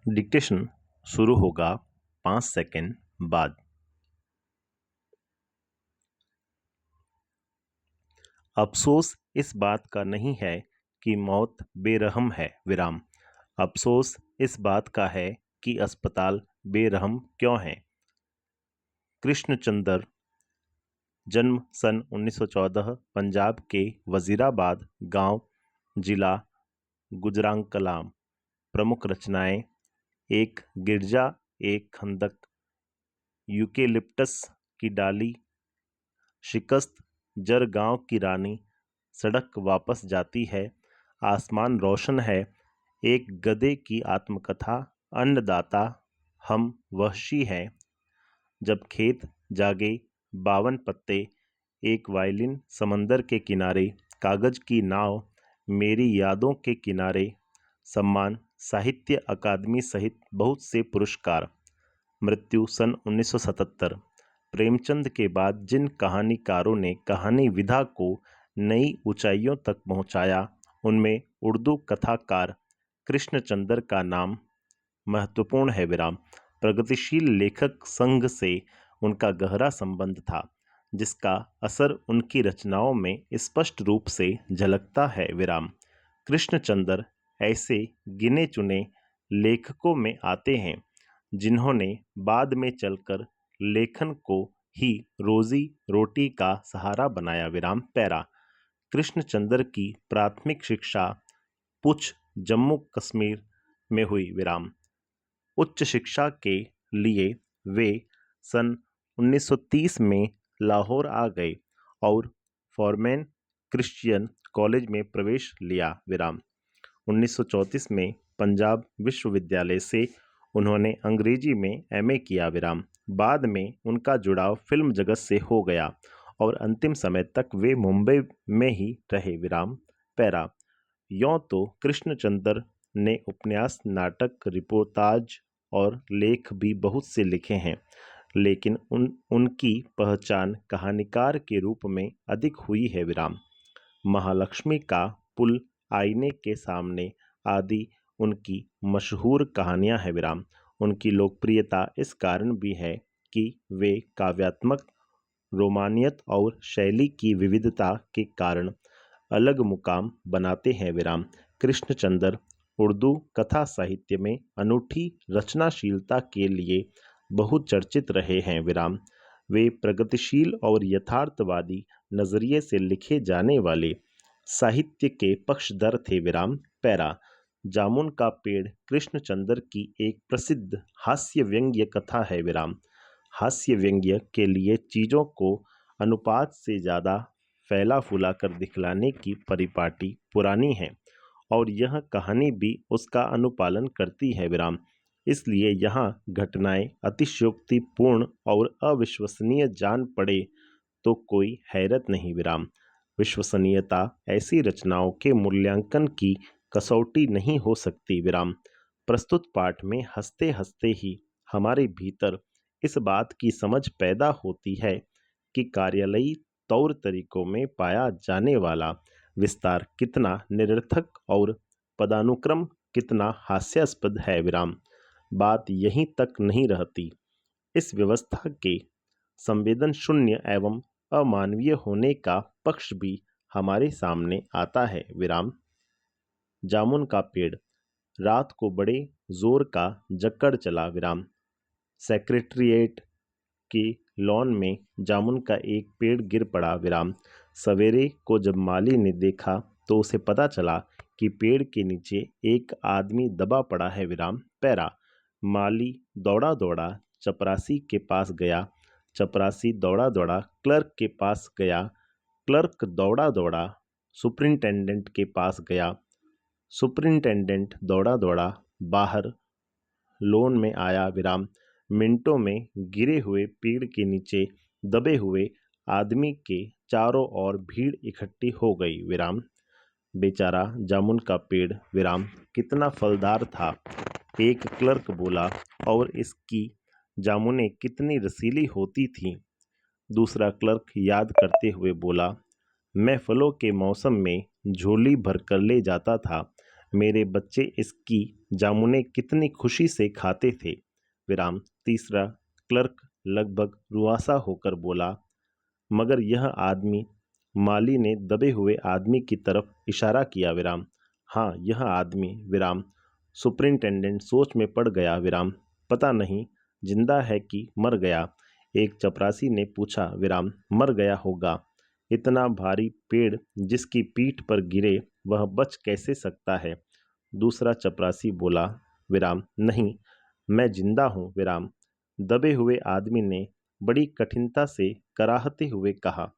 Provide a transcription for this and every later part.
Dictation शुरू होगा 5 second बाद। अफसोस इस बात का नहीं है कि मौत बेरहम है विराम। अफसोस इस बात का है कि अस्पताल बेरहम क्यों है। कृष्णचंद्र, जन्म सन 1914, पंजाब के वजीराबाद गांव, जिला गुजरांकलाम। प्रमुख रचनाएं: एक गिरजा, एक खंदक, यूकेलिप्टस की डाली, शिकस्त, जर गांव की रानी, सड़क वापस जाती है, आसमान रोशन है, एक गधे की आत्मकथा, अन्नदाता, हम वहशी हैं, जब खेत जागे, 52 पत्ते, एक वायलिन, समंदर के किनारे, कागज की नाव, मेरी यादों के किनारे, सम्मान, साहित्य अकादमी सहित बहुत से पुरस्कार। मृत्यु सन 1977। प्रेमचंद के बाद जिन कहानीकारों ने कहानी विधा को नई ऊंचाइयों तक पहुंचाया, उनमें उर्दू कथाकार कृष्णचंद्र का नाम महत्वपूर्ण है विराम। प्रगतिशील लेखक संघ से उनका गहरा संबंध था, जिसका असर उनकी रचनाओं में स्पष्ट रूप से झलकता है विराम। कृष्णचंद्र ऐसे गिने चुने लेखकों में आते हैं जिन्होंने बाद में चलकर लेखन को ही रोजी रोटी का सहारा बनाया विराम। पैरा। कृष्णचंद्र की प्राथमिक शिक्षा पुछ, जम्मू कश्मीर में हुई विराम। उच्च शिक्षा के लिए वे सन 1930 में लाहौर आ गए और फॉरमैन क्रिश्चियन कॉलेज में प्रवेश लिया विराम। 1934 में पंजाब विश्वविद्यालय से उन्होंने अंग्रेजी में एमए किया विराम। बाद में उनका जुड़ाव फिल्म जगत से हो गया और अंतिम समय तक वे मुंबई में ही रहे विराम। पैरा। यों तो कृष्णचंद्र ने उपन्यास, नाटक, रिपोर्टाज और लेख भी बहुत से लिखे हैं, लेकिन उनकी पहचान कहानीकार के रूप में अधिक हुई है विराम। महालक्ष्मी का पुल, आईने के सामने आदि उनकी मशहूर कहानियां हैं विराम। उनकी लोकप्रियता इस कारण भी है कि वे काव्यात्मक रोमानियत और शैली की विविधता के कारण अलग मुकाम बनाते हैं विराम। कृष्णचंद्र उर्दू कथा साहित्य में अनूठी रचनाशीलता के लिए बहुत चर्चित रहे हैं विराम। वे प्रगतिशील और यथार्थवादी नजरिए से लिखे जाने वाले साहित्य के पक्षधर थे विराम। पैरा। जामुन का पेड़ कृष्णचंद्र की एक प्रसिद्ध हास्य व्यंग्य कथा है विराम। हास्य व्यंग्य के लिए चीजों को अनुपात से ज्यादा फैला फूला कर दिखलाने की परिपाटी पुरानी है और यह कहानी भी उसका अनुपालन करती है विराम। इसलिए यहाँ घटनाएं अतिशयोक्तिपूर्ण और अविश्वसनीय जान पड़े तो कोई हैरत नहीं विराम। विश्वसनीयता ऐसी रचनाओं के मूल्यांकन की कसौटी नहीं हो सकती विराम। प्रस्तुत पाठ में हंसते हंसते ही हमारे भीतर इस बात की समझ पैदा होती है कि कार्यालयी तौर तरीकों में पाया जाने वाला विस्तार कितना निरर्थक और पदानुक्रम कितना हास्यास्पद है विराम। बात यहीं तक नहीं रहती, इस व्यवस्था के संवेदन शून्य एवं अमानवीय होने का पक्ष भी हमारे सामने आता है विराम। जामुन का पेड़। रात को बड़े जोर का जक्कड़ चला विराम। सेक्रेटरिएट की लॉन में जामुन का एक पेड़ गिर पड़ा विराम। सवेरे को जब माली ने देखा तो उसे पता चला कि पेड़ के नीचे एक आदमी दबा पड़ा है विराम। पैरा। माली दौड़ा दौड़ा चपरासी के पास गया, चपरासी दौड़ा दौड़ा क्लर्क के पास गया, क्लर्क दौड़ा दौड़ा सुपरिंटेंडेंट के पास गया, सुपरिंटेंडेंट दौड़ा दौड़ा बाहर लोन में आया विराम। मिनटों में गिरे हुए पेड़ के नीचे दबे हुए आदमी के चारों ओर भीड़ इकट्ठी हो गई विराम। बेचारा जामुन का पेड़ विराम कितना फलदार था, एक क्लर्क बोला, और इसकी जामुनें कितनी रसीली होती थीं। दूसरा क्लर्क याद करते हुए बोला, मैं फलों के मौसम में झोली भरकर ले जाता था, मेरे बच्चे इसकी जामुनें कितनी खुशी से खाते थे। विराम। तीसरा क्लर्क लगभग रुआसा होकर बोला, मगर यह आदमी। माली ने दबे हुए आदमी की तरफ इशारा किया। विराम। हाँ, यह आदमी। विराम। सुपरिंटेंडेंट सोच में पड़ गया। विराम। पता नहीं जिंदा है कि मर गया। एक चपरासी ने पूछा। विराम। मर गया होगा। इतना भारी पेड़ जिसकी पीठ पर गिरे वह बच कैसे सकता है? दूसरा चपरासी बोला। विराम। नहीं, मैं जिंदा हूँ। विराम। दबे हुए आदमी ने बड़ी कठिनता से कराहते हुए कहा।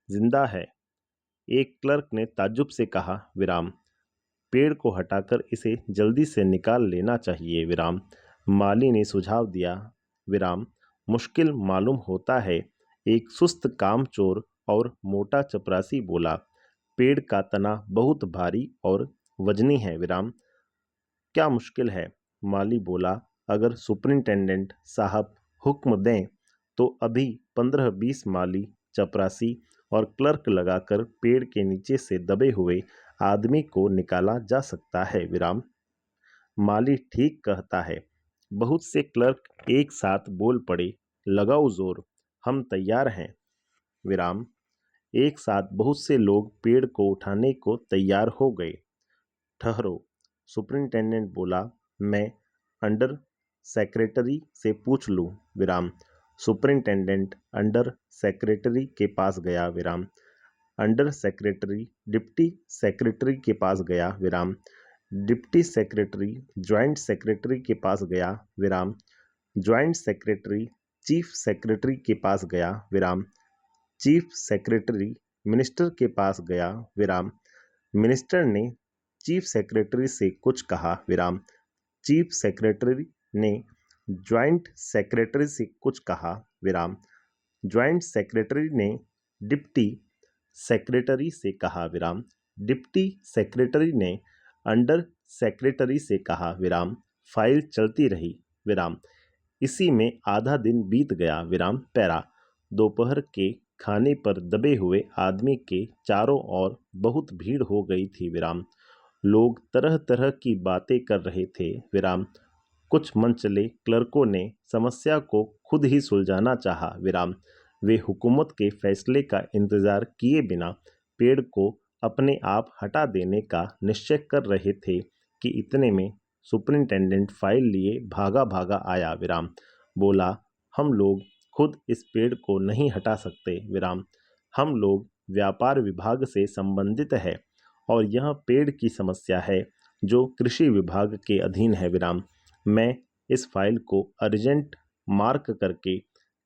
जिंदा है? एक क्लर्क ने ताज्जुब से कहा। विराम। पेड़ को हटाकर इसे जल्दी से निकाल लेना चाहिए। विराम। माली ने सुझाव दिया। विराम। मुश्किल मालूम होता है। एक सुस्त कामचोर और मोटा चपरासी बोला। पेड़ का तना बहुत भारी और वजनी है। विराम। क्या मुश्किल है? माली बोला। अगर सुपरिंटेंडेंट साहब हुक्म दें तो अभी 15-20 माली, चपरासी और क्लर्क लगाकर पेड़ के नीचे से दबे हुए आदमी को निकाला जा सकता है। विराम। माली ठीक कहता है। बहुत से क्लर्क एक साथ बोल पड़े। लगाओ जोर, हम तैयार हैं। विराम। एक साथ बहुत से लोग पेड़ को उठाने को तैयार हो गए। ठहरो, सुपरिंटेंडेंट बोला। मैं अंडर सेक्रेटरी से पूछ लूं। विराम। सुपरिंटेंडेंट अंडर सेक्रेटरी के पास गया। विराम। अंडर सेक्रेटरी डिप्टी सेक्रेटरी के पास गया। विराम। डिप्टी सेक्रेटरी ज्वाइंट सेक्रेटरी के पास गया। विराम। ज्वाइंट सेक्रेटरी चीफ सेक्रेटरी के पास गया। विराम। चीफ सेक्रेटरी मिनिस्टर के पास गया। विराम। मिनिस्टर ने चीफ सेक्रेटरी से कुछ कहा। विराम। चीफ सेक्रेटरी ने ज्वाइंट सेक्रेटरी से कुछ कहा। विराम। ज्वाइंट सेक्रेटरी ने डिप्टी सेक्रेटरी से कहा। विराम। डिप्टी सेक्रेटरी ने अंडर सेक्रेटरी से कहा। विराम। फाइल चलती रही। विराम। इसी में आधा दिन बीत गया। विराम। पैरा। दोपहर के खाने पर दबे हुए आदमी के चारों ओर बहुत भीड़ हो गई थी। विराम। लोग तरह तरह की बातें कर रहे थे। विराम। कुछ मनचले क्लर्कों ने समस्या को खुद ही सुलझाना चाहा। विराम। वे हुकूमत के फैसले का इंतजार किए बिना पेड़ को अपने आप हटा देने का निश्चय कर रहे थे कि इतने में सुपरिंटेंडेंट फाइल लिए भागा भागा आया। विराम। बोला, हम लोग खुद इस पेड़ को नहीं हटा सकते। विराम। हम लोग व्यापार विभाग से संबंधित है और यह पेड़ की समस्या है जो कृषि विभाग के अधीन है। विराम। मैं इस फाइल को अर्जेंट मार्क करके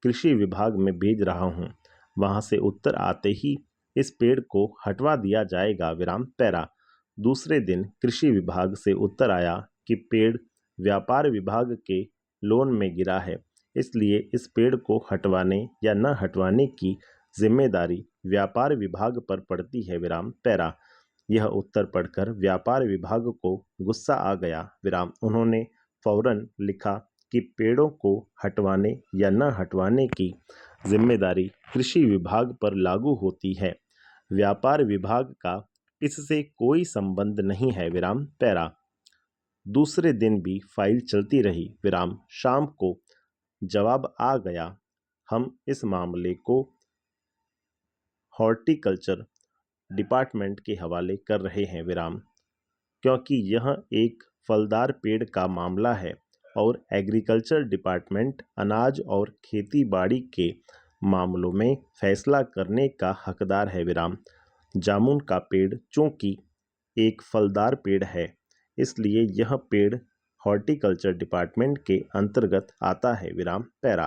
कृषि विभाग में भेज रहा हूँ। वहाँ से उत्तर आते ही इस पेड़ को हटवा दिया जाएगा। विराम। पैरा। दूसरे दिन कृषि विभाग से उत्तर आया कि पेड़ व्यापार विभाग के लोन में गिरा है, इसलिए इस पेड़ को हटवाने या न हटवाने की जिम्मेदारी व्यापार विभाग पर पड़ती है। विराम। पैरा। यह उत्तर पढ़कर व्यापार विभाग को गुस्सा आ गया। विराम। उन्होंने फौरन लिखा कि पेड़ों को हटवाने या न हटवाने की जिम्मेदारी कृषि विभाग पर लागू होती है। व्यापार विभाग का इससे कोई संबंध नहीं है। विराम। पैरा। दूसरे दिन भी फाइल चलती रही। विराम। शाम को जवाब आ गया। हम इस मामले को हॉर्टिकल्चर डिपार्टमेंट के हवाले कर रहे हैं। विराम। क्योंकि यह एक फलदार पेड़ का मामला है और एग्रीकल्चर डिपार्टमेंट अनाज और खेती बाड़ी के मामलों में फैसला करने का हकदार है। विराम। जामुन का पेड़ चूंकि एक फलदार पेड़ है, इसलिए यह पेड़ हॉर्टिकल्चर डिपार्टमेंट के अंतर्गत आता है। विराम। पैरा।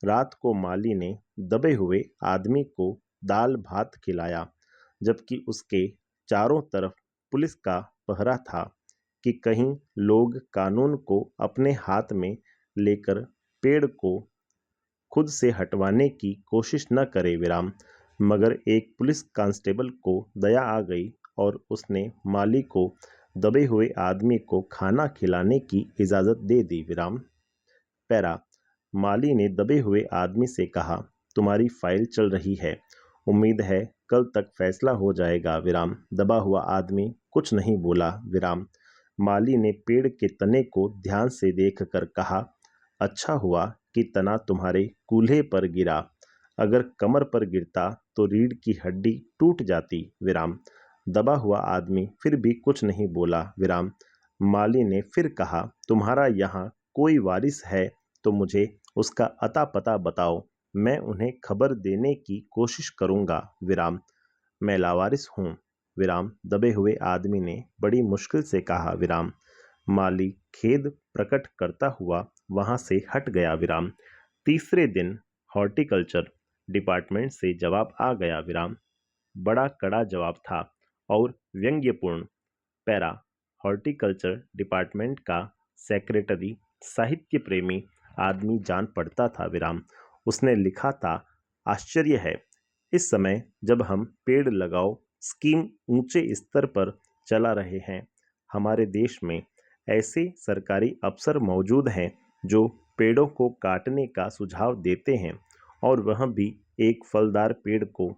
रात को माली ने दबे हुए आदमी को दाल भात खिलाया, जबकि उसके चारों तरफ पुलिस का पहरा था कि कहीं लोग कानून को अपने हाथ में लेकर पेड़ को खुद से हटवाने की कोशिश न करे। विराम। मगर एक पुलिस कांस्टेबल को दया आ गई और उसने माली को दबे हुए आदमी को खाना खिलाने की इजाज़त दे दी। विराम। पैरा। माली ने दबे हुए आदमी से कहा, तुम्हारी फाइल चल रही है, उम्मीद है कल तक फैसला हो जाएगा विराम। दबा हुआ आदमी कुछ नहीं बोला विराम। माली ने पेड़ के तने को ध्यान से देखकर कहा, अच्छा हुआ कि तना तुम्हारे कूल्हे पर गिरा, अगर कमर पर गिरता तो रीढ़ की हड्डी टूट जाती विराम। दबा हुआ आदमी फिर भी कुछ नहीं बोला विराम। माली ने फिर कहा, तुम्हारा यहाँ कोई वारिस है तो मुझे उसका अता पता बताओ, मैं उन्हें खबर देने की कोशिश करूंगा विराम। मैं लावारिस हूँ विराम। दबे हुए आदमी ने बड़ी मुश्किल से कहा विराम। माली खेद प्रकट करता हुआ वहां से हट गया विराम। तीसरे दिन हॉर्टिकल्चर डिपार्टमेंट से जवाब आ गया विराम। बड़ा कड़ा जवाब था और व्यंग्यपूर्ण। पैरा। हॉर्टिकल्चर डिपार्टमेंट का सेक्रेटरी साहित्य प्रेमी आदमी जान पड़ता था विराम। उसने लिखा था, आश्चर्य है, इस समय जब हम पेड़ लगाओ स्कीम ऊंचे स्तर पर चला रहे हैं, हमारे देश में ऐसे सरकारी अफसर मौजूद हैं जो पेड़ों को काटने का सुझाव देते हैं, और वह भी एक फलदार पेड़ को,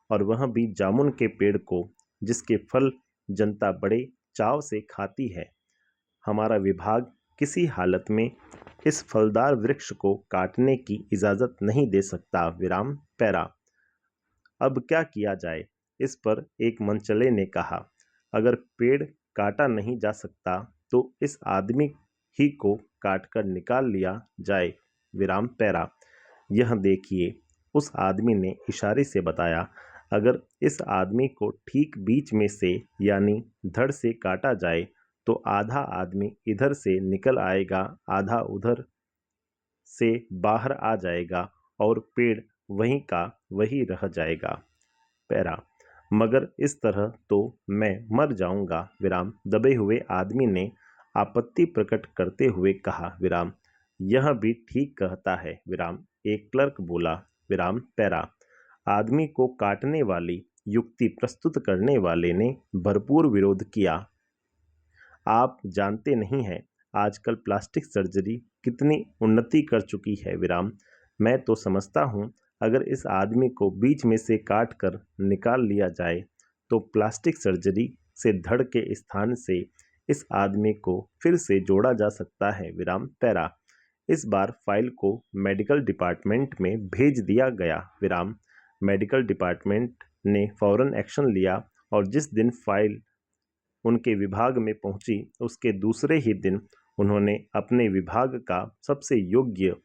और वह भी जामुन के पेड़ को, जिसके फल जनता बड़े चाव से खाती है। हमारा विभाग किसी हालत में इस फलदार वृक्ष को काटने की इजाज़त नहीं दे सकता विराम। पैरा। अब क्या किया जाए, इस पर एक मनचले ने कहा, अगर पेड़ काटा नहीं जा सकता तो इस आदमी ही को काटकर निकाल लिया जाए विराम। पैरा। यह देखिए, उस आदमी ने इशारे से बताया, अगर इस आदमी को ठीक बीच में से यानी धड़ से काटा जाए तो आधा आदमी इधर से निकल आएगा, आधा उधर से बाहर आ जाएगा और पेड़ वहीं का वहीं रह जाएगा। पैरा। मगर इस तरह तो मैं मर जाऊंगा विराम। दबे हुए आदमी ने आपत्ति प्रकट करते हुए कहा विराम। यह भी ठीक कहता है विराम, एक क्लर्क बोला विराम। पैरा। आदमी को काटने वाली युक्ति प्रस्तुत करने वाले ने भरपूर विरोध किया। आप जानते नहीं हैं आजकल प्लास्टिक सर्जरी कितनी उन्नति कर चुकी है विराम। मैं तो समझता हूँ अगर इस आदमी को बीच में से काट कर निकाल लिया जाए तो प्लास्टिक सर्जरी से धड़ के स्थान से इस आदमी को फिर से जोड़ा जा सकता है विराम। पैरा। इस बार फाइल को मेडिकल डिपार्टमेंट में भेज दिया गया विराम। मेडिकल डिपार्टमेंट ने फौरन एक्शन लिया और जिस दिन फाइल उनके विभाग में पहुंची उसके दूसरे ही दिन उन्होंने अपने विभाग का सबसे योग्य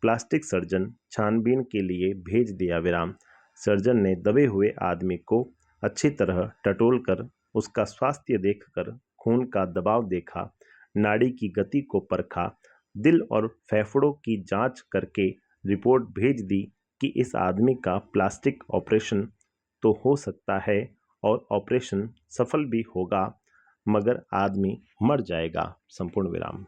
प्लास्टिक सर्जन छानबीन के लिए भेज दिया विराम। सर्जन ने दबे हुए आदमी को अच्छी तरह टटोल कर उसका स्वास्थ्य देखकर खून का दबाव देखा, नाड़ी की गति को परखा, दिल और फेफड़ों की जांच करके रिपोर्ट भेज दी कि इस आदमी का प्लास्टिक ऑपरेशन तो हो सकता है और ऑपरेशन सफल भी होगा, मगर आदमी मर जाएगा। संपूर्ण विराम।